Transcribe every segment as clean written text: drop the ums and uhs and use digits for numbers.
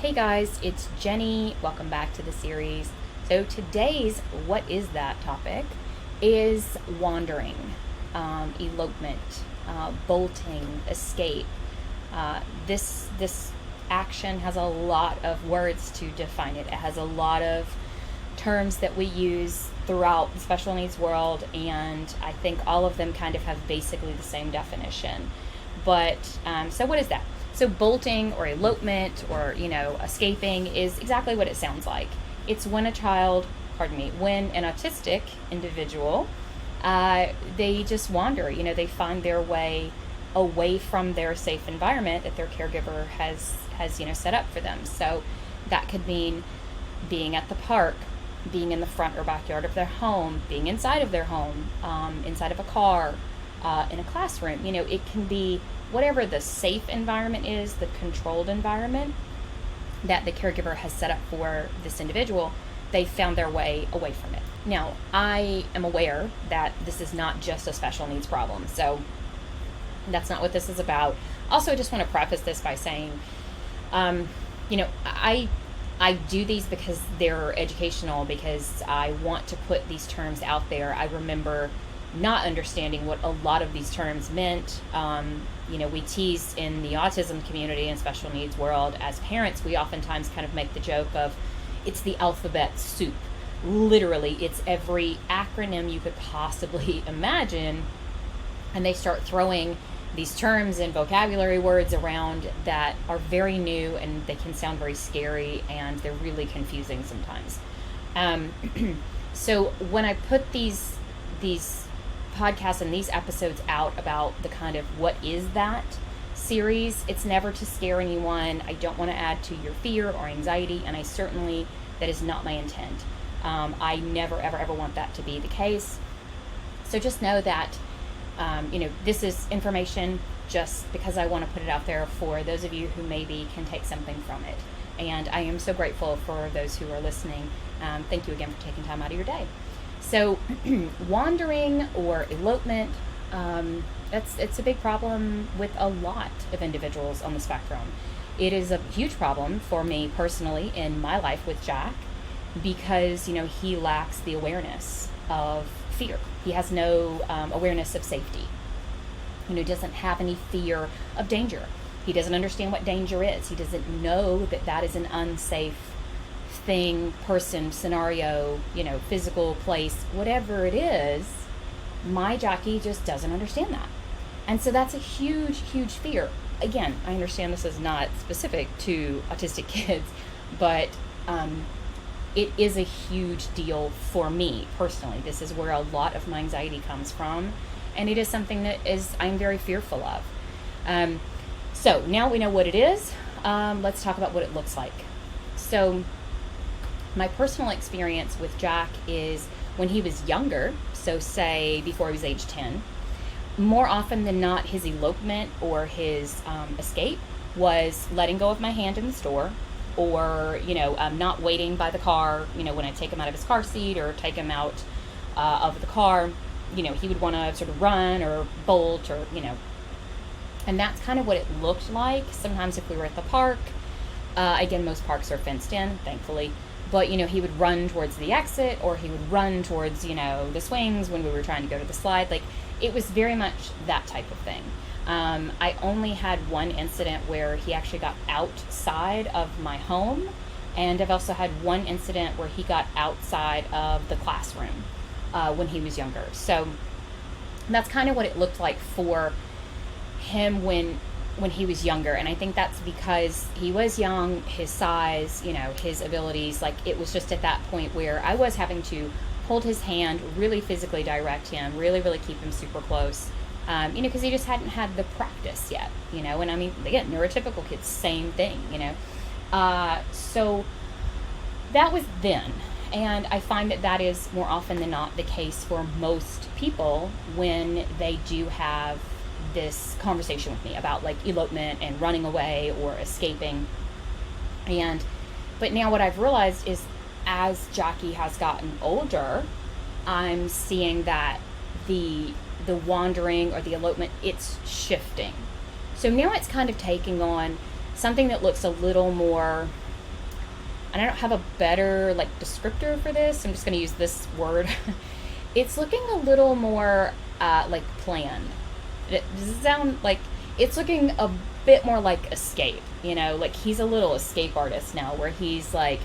Hey guys, it's Jenny. Welcome back to the series. So today's What Is That topic is wandering, elopement, bolting, escape. This action has a lot of words to define it. It has a lot of terms that we use throughout the special needs world, and I think all of them kind of have basically the same definition. So what is that? So bolting or elopement or, escaping is exactly what it sounds like. It's when when an autistic individual, they just wander, they find their way away from their safe environment that their caregiver has set up for them. So that could mean being at the park, being in the front or backyard of their home, being inside of their home, inside of a car, in a classroom. It can be whatever the safe environment is, the controlled environment that the caregiver has set up for this individual. They found their way away from it. Now, I am aware that this is not just a special needs problem, so that's not what this is about. Also, I just want to preface this by saying, I do these because they're educational, because I want to put these terms out there. I remember not understanding what a lot of these terms meant. We tease in the autism community and special needs world. As parents, we oftentimes kind of make the joke of it's the alphabet soup. Literally, it's every acronym you could possibly imagine, and they start throwing these terms and vocabulary words around that are very new, and they can sound very scary, and they're really confusing sometimes. So when I put these podcasts and these episodes out about the kind of what is that series, it's never to scare anyone. I don't want to add to your fear or anxiety, and that is not my intent. I never ever want that to be the case. So just know that this is information just because I want to put it out there for those of you who maybe can take something from it. And I am so grateful for those who are listening. Thank you again for taking time out of your day. So wandering or elopement, it's a big problem with a lot of individuals on the spectrum. It is a huge problem for me personally in my life with Jack, because he lacks the awareness of fear. He has no awareness of safety. He doesn't have any fear of danger. He doesn't understand what danger is. He doesn't know that is an unsafe thing, person, scenario, physical place, whatever it is. My Jackie just doesn't understand that. And so that's a huge fear. Again, I understand this is not specific to autistic kids, but it is a huge deal for me personally. This is where a lot of my anxiety comes from, and it is something that I'm very fearful of. So now we know what it is. Let's talk about what it looks like. So my personal experience with Jack is when he was younger, so say before he was age 10, more often than not, his elopement or his escape was letting go of my hand in the store, or not waiting by the car, when I take him out of his car seat or take him out of the car. He would want to sort of run or bolt, or and that's kind of what it looked like. Sometimes if we were at the park, again, most parks are fenced in, thankfully, but he would run towards the exit, or he would run towards the swings when we were trying to go to the slide. Like, it was very much that type of thing. I only had one incident where he actually got outside of my home, and I've also had one incident where he got outside of the classroom when he was younger. So that's kind of what it looked like for him when he was younger. And I think that's because he was young, his size, his abilities. Like, it was just at that point where I was having to hold his hand, really physically direct him, really keep him super close. Because he just hadn't had the practice yet, and I mean, again, neurotypical kids, same thing, so that was then. And I find that is more often than not the case for most people when they do have this conversation with me about like elopement and running away or escaping. But now what I've realized is, as Jackie has gotten older, I'm seeing that the wandering or the elopement, it's shifting. So now it's kind of taking on something that looks a little more and I don't have a better like descriptor for this. I'm just going to use this word. It's looking a little more like planned. Does it sound like it's looking a bit more like escape? Like he's a little escape artist now, where he's like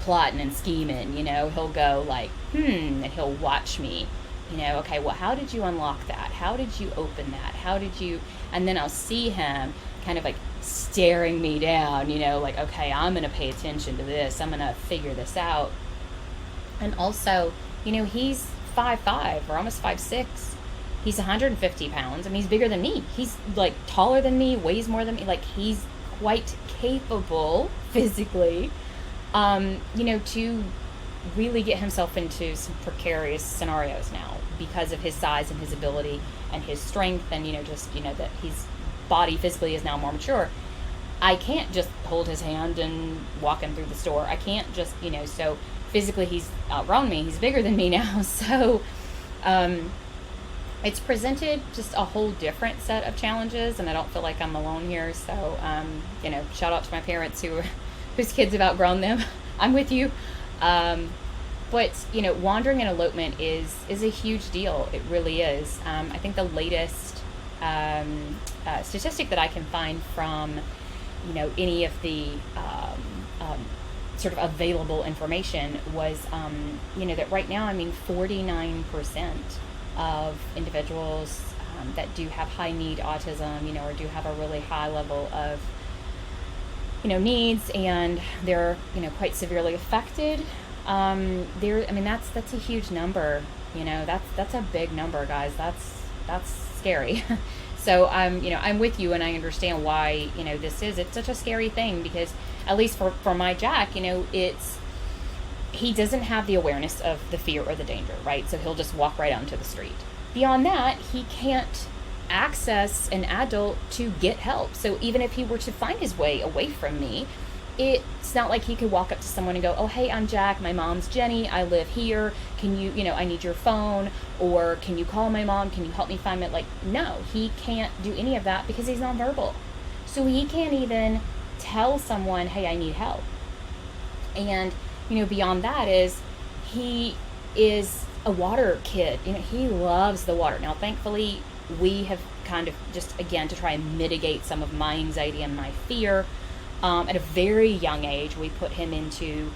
plotting and scheming. He'll go like, and he'll watch me. Okay, well, how did you unlock that? How did you open that? How did you? And then I'll see him kind of like staring me down. Like, okay, I'm gonna pay attention to this. I'm gonna figure this out. And also, he's 5'5" or almost 5'6". He's 150 pounds. I mean, he's bigger than me. He's like taller than me, weighs more than me. Like, he's quite capable physically, to really get himself into some precarious scenarios now because of his size and his ability and his strength, and that his body physically is now more mature. I can't just hold his hand and walk him through the store. I can't just, so physically he's outgrown me. He's bigger than me now. So it's presented just a whole different set of challenges, and I don't feel like I'm alone here. So, shout out to my parents whose kids have outgrown them. I'm with you. But, wandering and elopement is a huge deal. It really is. I think the latest statistic that I can find from, any of the sort of available information was, that right now, 49% of individuals that do have high need autism, or do have a really high level of, needs, and they're, quite severely affected. That's a huge number. That's a big number, guys. That's scary. So I'm with you, and I understand why, it's such a scary thing, because at least for my Jack, he doesn't have the awareness of the fear or the danger, right? So he'll just walk right out into the street. Beyond that, he can't access an adult to get help. So even if he were to find his way away from me, it's not like he could walk up to someone and go, oh, hey, I'm Jack, my mom's Jenny, I live here, can you, I need your phone, or can you call my mom, can you help me find it? Like, no, he can't do any of that because he's nonverbal. So he can't even tell someone, hey, I need help. And, beyond that he is a water kid. He loves the water. Now, thankfully, we have kind of just, again, to try and mitigate some of my anxiety and my fear, at a very young age, we put him into,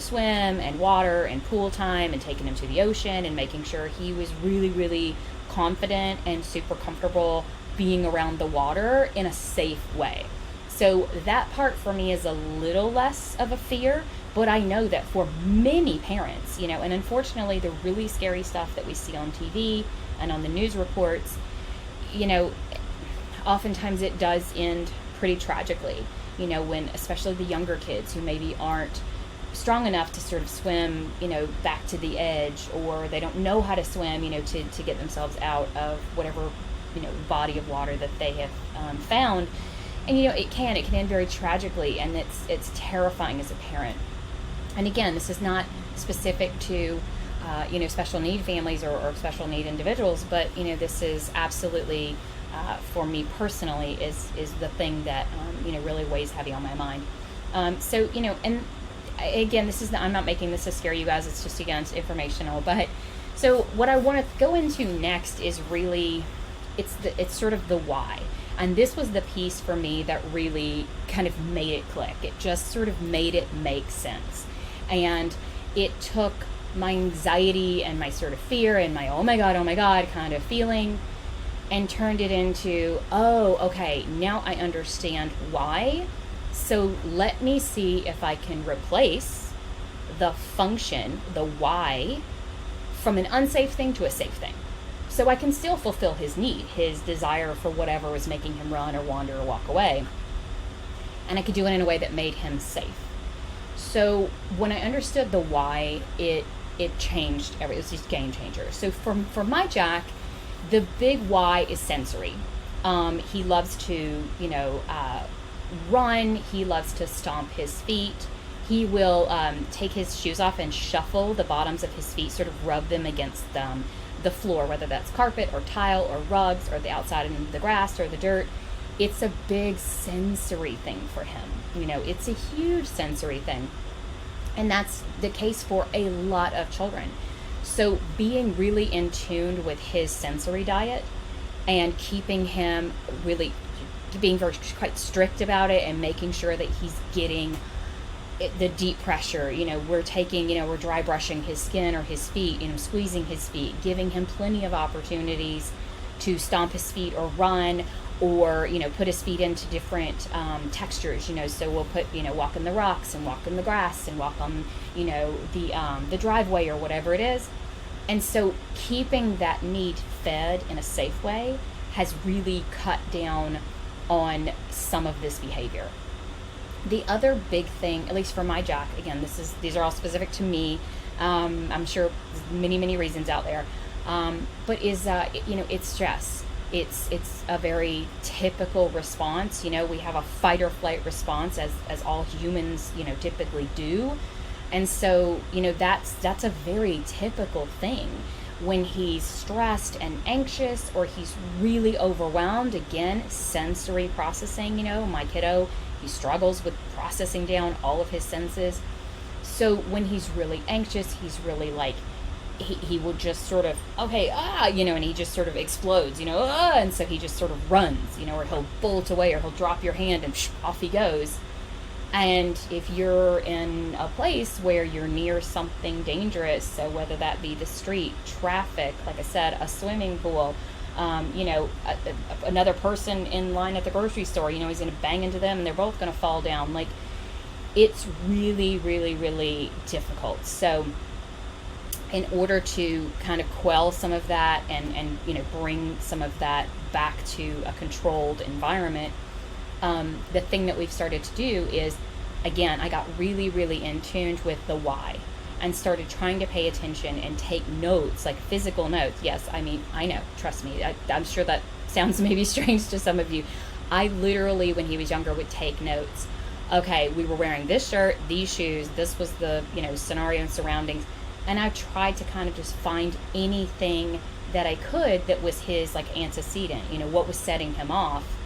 swim and water and pool time, and taking him to the ocean, and making sure he was really, really confident and super comfortable being around the water in a safe way. So that part for me is a little less of a fear, but I know that for many parents, and unfortunately the really scary stuff that we see on TV and on the news reports, oftentimes it does end pretty tragically. When especially the younger kids who maybe aren't strong enough to sort of swim, back to the edge, or they don't know how to swim, to get themselves out of whatever, body of water that they have found. And, it can end very tragically, and it's terrifying as a parent. And again, this is not specific to, special need families or special need individuals, but, this is absolutely, for me personally, is the thing that, really weighs heavy on my mind. So, and again, I'm not making this to scare you guys. It's just, again, it's informational. But so what I want to go into next is really, it's sort of the why. And this was the piece for me that really kind of made it click. It just sort of made it make sense. And it took my anxiety and my sort of fear and my oh my God kind of feeling, and turned it into, oh, okay, now I understand why. So let me see if I can replace the function, the why, from an unsafe thing to a safe thing. So I can still fulfill his need, his desire for whatever was making him run or wander or walk away. And I could do it in a way that made him safe. So when I understood the why, it changed everything. It was just game changer. So for my Jack, the big why is sensory. He loves to, run. He loves to stomp his feet. He will take his shoes off and shuffle the bottoms of his feet, sort of rub them against the floor, whether that's carpet or tile or rugs or the outside in the grass or the dirt. It's a big sensory thing for him. It's a huge sensory thing. And that's the case for a lot of children. So being really in tune with his sensory diet and keeping him really being very quite strict about it and making sure that he's getting the deep pressure. We're dry brushing his skin or his feet, squeezing his feet, giving him plenty of opportunities to stomp his feet or run, or put his feet into different textures. So we'll put walk in the rocks and walk in the grass and walk on the driveway or whatever it is. And so keeping that need fed in a safe way has really cut down on some of this behavior. The other big thing, at least for my Jack, again, these are all specific to me. I'm sure there's many reasons out there, but it's stress. It's a very typical response. We have a fight or flight response as all humans typically do, and so that's a very typical thing when he's stressed and anxious, or he's really overwhelmed. Again, sensory processing. My kiddo, he struggles with processing down all of his senses. So when he's really anxious, he's really he will just sort of, okay, and he just sort of explodes, and so he just sort of runs, or he'll bolt away, or he'll drop your hand and off he goes. And if you're in a place where you're near something dangerous, so whether that be the street, traffic, like I said, a swimming pool, another person in line at the grocery store, he's going to bang into them and they're both going to fall down. It's really, really, really difficult. So in order to kind of quell some of that and bring some of that back to a controlled environment, the thing that we've started to do is, again, I got really, really in tune with the why and started trying to pay attention and take notes, like physical notes. Yes, I know, trust me, I'm sure that sounds maybe strange to some of you. I literally, when he was younger, would take notes. Okay, we were wearing this shirt, these shoes, this was the scenario and surroundings, and I tried to kind of just find anything that I could that was his antecedent, what was setting him off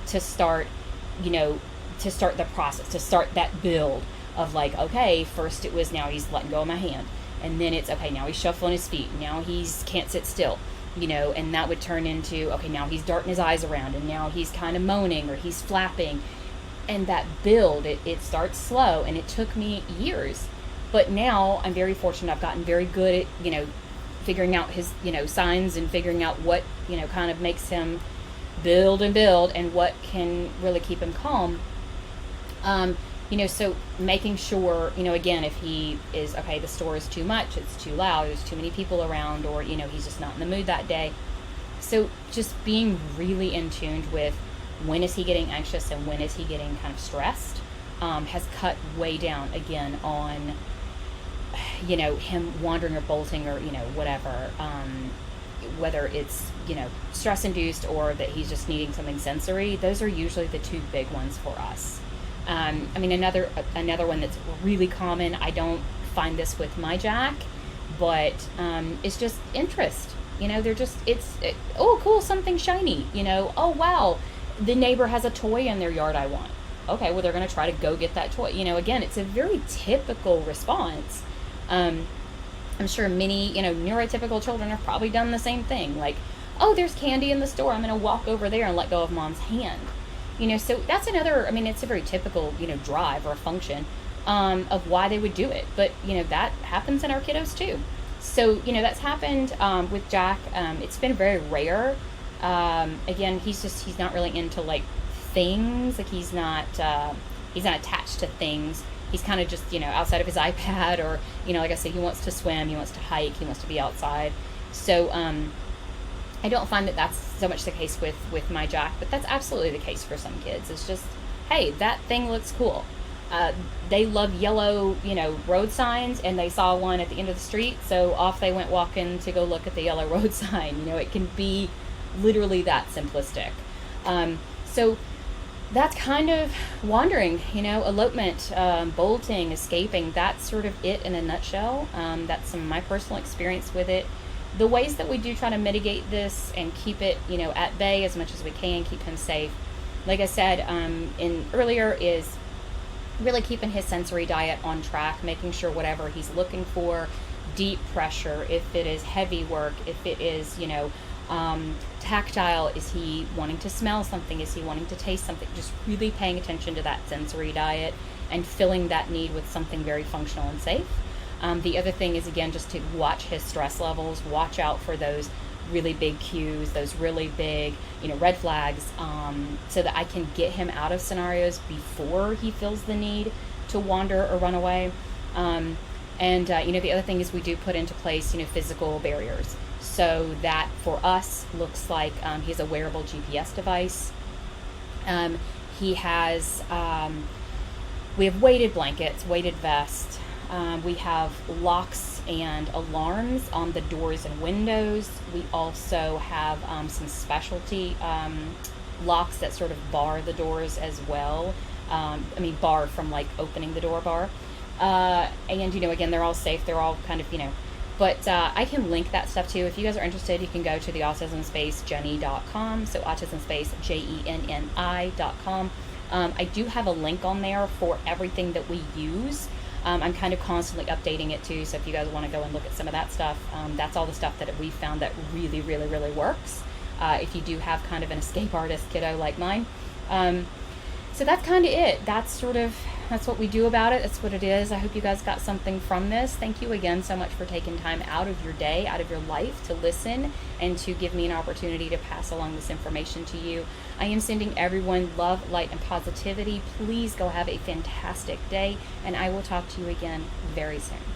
to start the process, to start that build of okay, first it was, now he's letting go of my hand, and then it's, okay, now he's shuffling his feet, now he's can't sit still, and that would turn into, okay, now he's darting his eyes around, and now he's kind of moaning or he's flapping. And that build, it starts slow, and it took me years, but now I'm very fortunate. I've gotten very good at figuring out his signs and figuring out what kind of makes him build and what can really keep him calm. So making sure, again, if he is, okay, the store is too much, it's too loud, there's too many people around, or he's just not in the mood that day. So just being really in tune with when is he getting anxious and when is he getting kind of stressed, has cut way down, again, on him wandering or bolting or whatever, whether it's stress induced or that he's just needing something sensory. Those are usually the two big ones for us. Another one that's really common, I don't find this with my Jack, but it's just interest. They're just, oh cool, something shiny, oh wow, the neighbor has a toy in their yard I want. Okay, well, they're going to try to go get that toy. Again, it's a very typical response. I'm sure many, neurotypical children have probably done the same thing. Oh, there's candy in the store, I'm going to walk over there and let go of mom's hand. So that's another, it's a very typical, drive or a function of why they would do it. But, that happens in our kiddos too. So, that's happened with Jack. It's been very rare. Again, he's not really into things. He's not attached to things. He's kind of just, outside of his iPad, or, like I said, he wants to swim, he wants to hike, he wants to be outside. So, I don't find that that's so much the case with my Jack, but that's absolutely the case for some kids. It's just, hey, that thing looks cool. They love yellow, road signs, and they saw one at the end of the street, so off they went walking to go look at the yellow road sign. It can be literally that simplistic. So that's kind of wandering, elopement, bolting, escaping. That's sort of it in a nutshell. That's some of my personal experience with it. The ways that we do try to mitigate this and keep it, at bay as much as we can, keep him safe. Like I said, in earlier, is really keeping his sensory diet on track, making sure whatever he's looking for, deep pressure, if it is heavy work, if it is, tactile, is he wanting to smell something, is he wanting to taste something, just really paying attention to that sensory diet and filling that need with something very functional and safe. The other thing is, again, just to watch his stress levels, watch out for those really big cues, those really big, red flags, so that I can get him out of scenarios before he feels the need to wander or run away. The other thing is we do put into place, physical barriers. So that for us looks like he has a wearable GPS device. He has, we have weighted blankets, weighted vests. We have locks and alarms on the doors and windows. We also have some specialty locks that sort of bar the doors as well. Bar from like opening the door bar. Again, they're all safe. They're all kind of, but I can link that stuff too. If you guys are interested, you can go to the autismspacejenny.com. So autismspacejenni.com. I do have a link on there for everything that we use. I'm kind of constantly updating it too. So if you guys want to go and look at some of that stuff, that's all the stuff that we found that really, really, really works. If you do have kind of an escape artist kiddo like mine. So that's kind of it. That's what we do about it. That's what it is. I hope you guys got something from this. Thank you again so much for taking time out of your day, out of your life to listen and to give me an opportunity to pass along this information to you. I am sending everyone love, light, and positivity. Please go have a fantastic day, and I will talk to you again very soon.